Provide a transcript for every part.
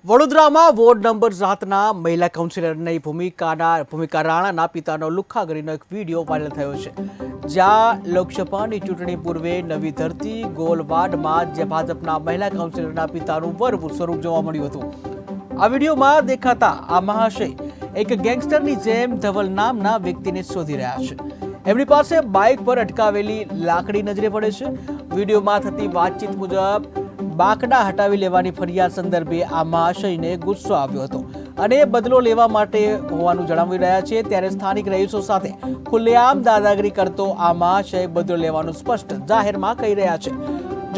વડોદરામાં ward number 7ના મહિલા કાઉન્સિલરની ભૂમિકા રાણાના પિતાનો લુખ્ખાગરીનો એક વિડીયો વાયરલ થયો છે, જ્યાં લોકસભાની ચૂંટણી પૂર્વે નવી ધરતી ગોલવાડમાં જે ભાજપના મહિલા કાઉન્સિલરના પિતાનું વરવું સ્વરૂપ જોવા મળ્યું હતું। આ વિડીયોમાં દેખાતા આ મહાશય એક ગેંગસ્ટરની જેમ ધવલ નામના વ્યક્તિને શોધી રહ્યા છે। એમની પાસે બાઇક પર અટકાવેલી લાકડી નજરે પડે છે। વિડીયોમાં થતી વાતચીત મુજબ બાકડા હટાવી લેવાની ફરિયાદ સંદર્ભે આ મહાશયને ગુસ્સો આવ્યો હતો અને બદલો લેવા માટે હોવાનું જણાવી રહ્યા છે। ત્યારે સ્થાનિક રહીશો સાથે ખુલ્લેઆમ દાદાગીરી કરતો આ મહાશય બદલો લેવાનું સ્પષ્ટ જાહેરમાં કહી રહ્યા છે।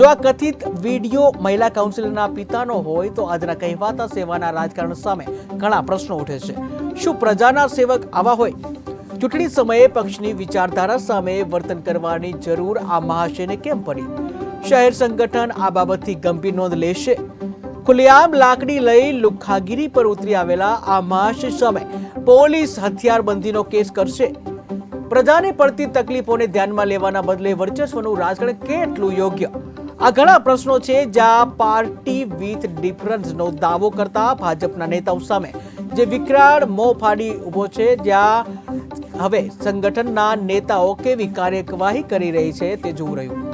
જો આ કથિત વિડીયો મહિલા કાઉન્સિલરના પિતાનો હોય તો આજના કહેવાતા સેવાના રાજકારણ સામે ઘણા પ્રશ્નો ઉઠે છે। શું પ્રજાના સેવક આવા હોય? ચૂંટણી સમયે પક્ષની વિચારધારા સામે વર્તન કરવાની જરૂર આ મહાશયને કેમ પડી? શહેર સંગઠન આ બાબતથી ગંભીર નોંધ લેશે? ખુલ્લેઆમ લાકડી લઈ લુખ્ખાગીરી પર ઉતરી આવેલા આ મહાશય સામે પોલીસ હથિયારબંધીનો કેસ કરશે? પ્રજાને પડતી તકલીફોને ધ્યાનમાં લેવાના બદલે વર્ચસ્વનું રાજકારણ કેટલું યોગ્ય? આ ઘણા પ્રશ્નો છે, જ્યાં પાર્ટી વિથ ડિફરન્સનો દાવો કરતા ભાજપના નેતાઓ સામે જે વિકરાળ મોં ફાડી ઉભો છે, જ્યાં હવે સંગઠનના નેતાઓ કેવી કાર્યવાહી કરી રહી છે તે જોવું રહ્યું।